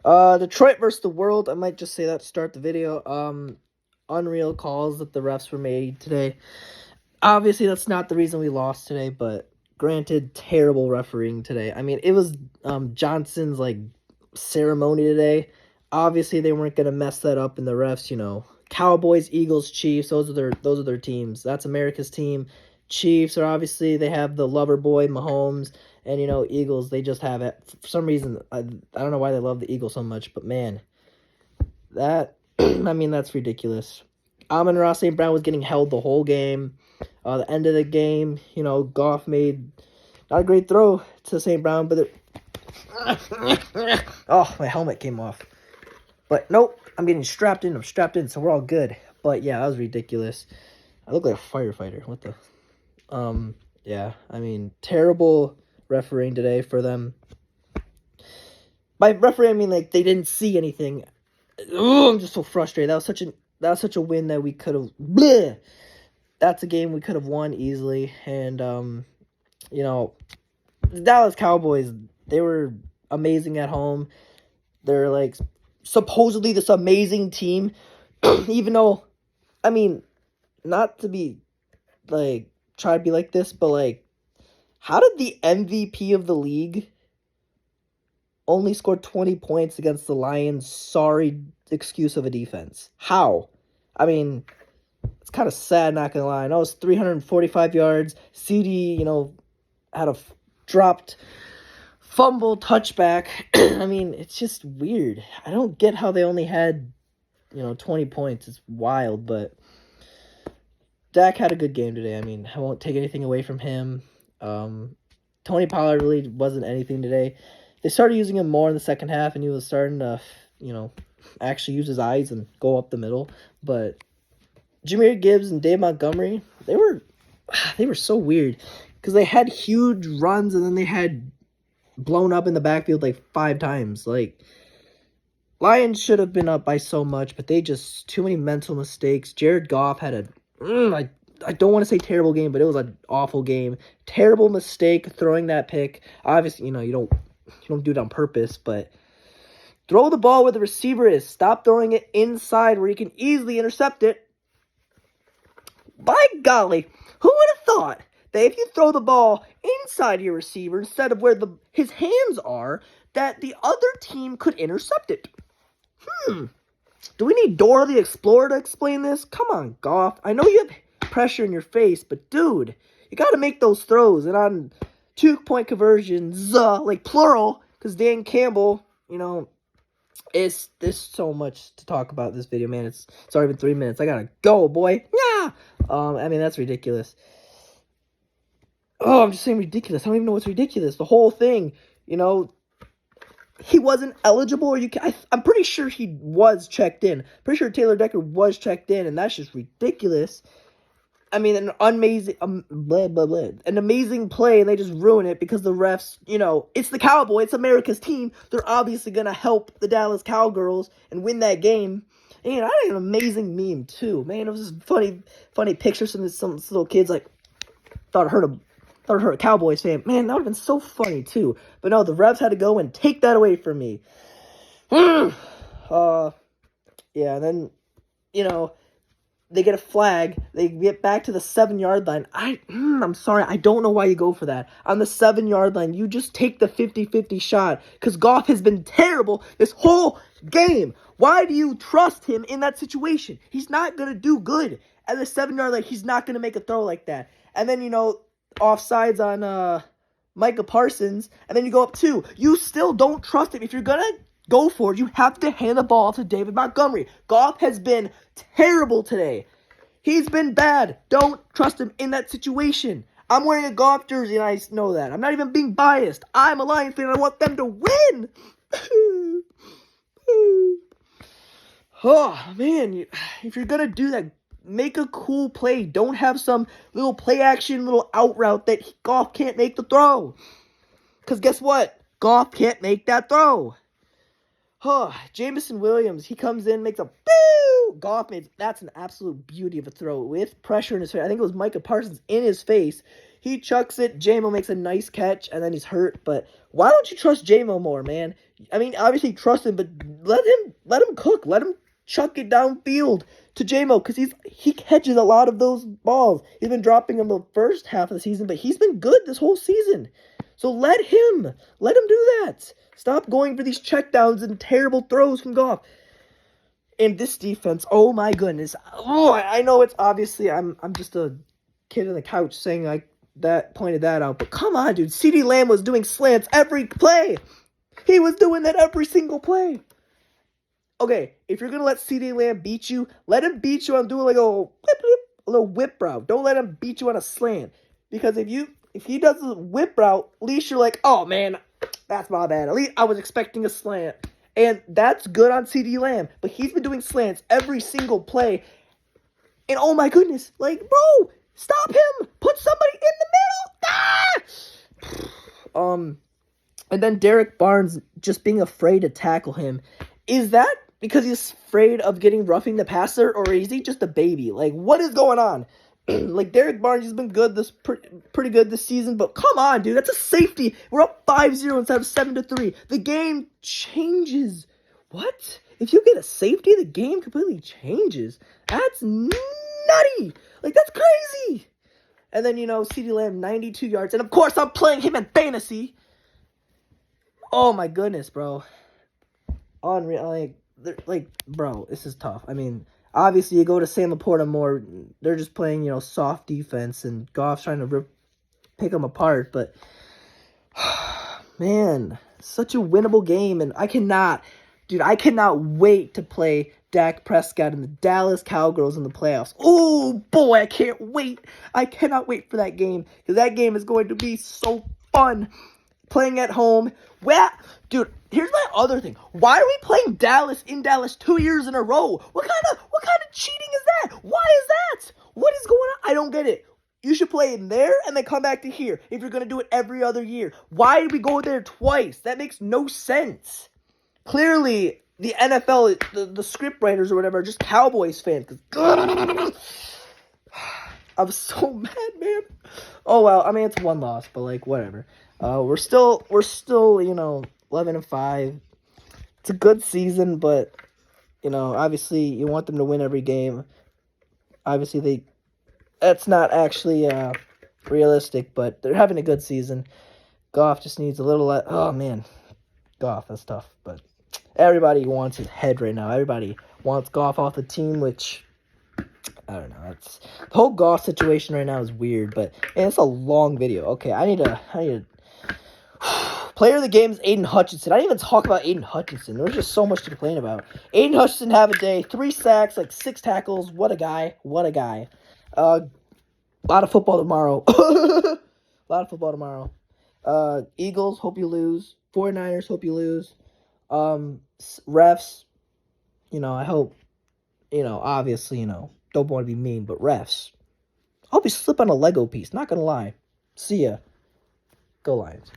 Detroit versus the world. I might just say that to start the video. Unreal calls that the refs were made today. Obviously, that's not the reason we lost today, but granted, terrible refereeing today. I mean, it was Johnson's like ceremony today. Obviously, they weren't gonna mess that up in the refs. Cowboys, Eagles, Chiefs. Those are their teams. That's America's team. Chiefs are obviously they have the lover boy Mahomes, and Eagles. They just have it for some reason. I don't know why they love the Eagles so much, but man, that I mean that's ridiculous. Amon-Ra St. Brown was getting held the whole game. The end of the game, Goff made not a great throw to St. Brown, but oh, my helmet came off. But nope, I'm getting strapped in. I'm strapped in, so we're all good. But yeah, that was ridiculous. I look like a firefighter. What the? Yeah, I mean, terrible refereeing today for them. By refereeing, I mean like they didn't see anything. I'm just so frustrated. That was such a win that we could have. That's a game we could have won easily. And the Dallas Cowboys, they were amazing at home. They're like supposedly this amazing team, even though, I mean, not to be like try to be like this, but like, how did the MVP of the league only score 20 points against the Lions? Sorry excuse of a defense. How? I mean, it's kind of sad, not gonna lie. I know it's 345 yards. CD, had a dropped fumble touchback. I mean, it's just weird. I don't get how they only had, 20 points. It's wild, but Dak had a good game today. I mean, I won't take anything away from him. Tony Pollard really wasn't anything today. They started using him more in the second half, and he was starting to, actually use his eyes and go up the middle. But Jahmyr Gibbs and Dave Montgomery, they were so weird because they had huge runs and then they had blown up in the backfield like 5 times. Like, Lions should have been up by so much, but they just too many mental mistakes. Jared Goff had I don't want to say terrible game, but it was an awful game. Terrible mistake throwing that pick. Obviously, you don't do it on purpose, but throw the ball where the receiver is. Stop throwing it inside where you can easily intercept it. By golly, who would have thought that if you throw the ball inside your receiver instead of where his hands are, that the other team could intercept it? Do we need Dora the Explorer to explain this? Come on, Goff. I know you have pressure in your face, but dude, you got to make those throws. And on 2-point conversions, like plural, because Dan Campbell, there's so much to talk about in this video, man. It's already been 3 minutes. I gotta go, boy. Yeah. I mean, that's ridiculous. Oh, I'm just saying ridiculous. I don't even know what's ridiculous. The whole thing, he wasn't eligible, or I'm pretty sure he was checked in. Pretty sure Taylor Decker was checked in, and that's just ridiculous. I mean, an amazing play, and they just ruin it because the refs, it's the Cowboys, it's America's team. They're obviously going to help the Dallas Cowgirls and win that game. And I had an amazing meme, too. Man, it was just funny pictures from some little kids, like, thought I heard a Cowboys fan. Man, that would have been so funny, too. But no, the refs had to go and take that away from me. Yeah, and then, they get a flag. They get back to the 7-yard line. I'm sorry. I don't know why you go for that. On the 7-yard line, you just take the 50-50 shot because Goff has been terrible this whole game. Why do you trust him in that situation? He's not going to do good. At the 7-yard line, he's not going to make a throw like that. And then, offsides on Micah Parsons. And then you go up 2. You still don't trust him. If you're going to go for it, you have to hand the ball to David Montgomery. Goff has been terrible today. He's been bad. Don't trust him in that situation. I'm wearing a Goff jersey, and I know that. I'm not even being biased. I'm a Lions fan, and I want them to win. Oh, man. If you're going to do that, make a cool play. Don't have some little play action, little out route that Goff can't make the throw. Because guess what? Goff can't make that throw. Jameson Williams, he comes in, makes a boo! Goff makes, that's an absolute beauty of a throw with pressure in his face. I think it was Micah Parsons in his face. He chucks it. J-Mo makes a nice catch, and then he's hurt. But why don't you trust J-Mo more, man? I mean, obviously trust him, but let him cook. Let him chuck it downfield to J-Mo, because he catches a lot of those balls. He's been dropping them the first half of the season, but he's been good this whole season. So let him do that. Stop going for these checkdowns and terrible throws from Goff. And this defense, oh my goodness. Oh, I know it's obviously I'm just a kid on the couch saying like that, pointed that out, but come on, dude. CeeDee Lamb was doing slants every play. He was doing that every single play. Okay, if you're gonna let CeeDee Lamb beat you, let him beat you on doing like a little whip route. Don't let him beat you on a slant. Because if he does a whip route, at least you're like, oh man, that's my bad. At least I was expecting a slant. And that's good on CeeDee Lamb. But he's been doing slants every single play. And oh my goodness, like, bro, stop him. Put somebody in the middle. Ah! And then Derek Barnes just being afraid to tackle him. Is that because he's afraid of getting roughing the passer, or is he just a baby? Like, what is going on? Like, Derek Barnes has been good pretty good this season, but come on, dude, that's a safety. We're up 5-0 instead of 7-3. The game changes. What? If you get a safety, the game completely changes. That's nutty. Like, that's crazy. And then, CeeDee Lamb, 92 yards. And, of course, I'm playing him in fantasy. Oh, my goodness, bro. Unreal. Like, bro, this is tough. I mean, obviously, you go to Sam Laporta more, they're just playing, soft defense, and Goff's trying to pick them apart. But, man, such a winnable game, and I cannot wait to play Dak Prescott and the Dallas Cowgirls in the playoffs. Oh, boy, I can't wait. I cannot wait for that game, because that game is going to be so fun. Playing at home. Well, dude, here's my other thing. Why are we playing Dallas in Dallas 2 years in a row? What kind of cheating is that? Why is that? What is going on? I don't get it. You should play in there and then come back to here if you're going to do it every other year. Why did we go there twice? That makes no sense. Clearly, the NFL, the script writers or whatever, are just Cowboys fans. I'm so mad, man. Oh, well, I mean, it's one loss, but, like, whatever. We're still, 11-5. It's a good season, but, obviously you want them to win every game. Obviously, that's not actually realistic, but they're having a good season. Goff just needs a little, oh, man. Goff, that's tough, but everybody wants his head right now. Everybody wants Goff off the team, which, I don't know. The whole Goff situation right now is weird, but it's a long video. Okay, I need to player of the game is Aiden Hutchinson. I didn't even talk about Aiden Hutchinson. There's just so much to complain about. Aiden Hutchinson have a day. 3 sacks, 6 tackles. What a guy. A lot of football tomorrow. Eagles, hope you lose. 49ers, hope you lose. Refs, I hope, obviously, don't want to be mean, but refs, I hope you slip on a Lego piece. Not going to lie. See ya. Go Lions.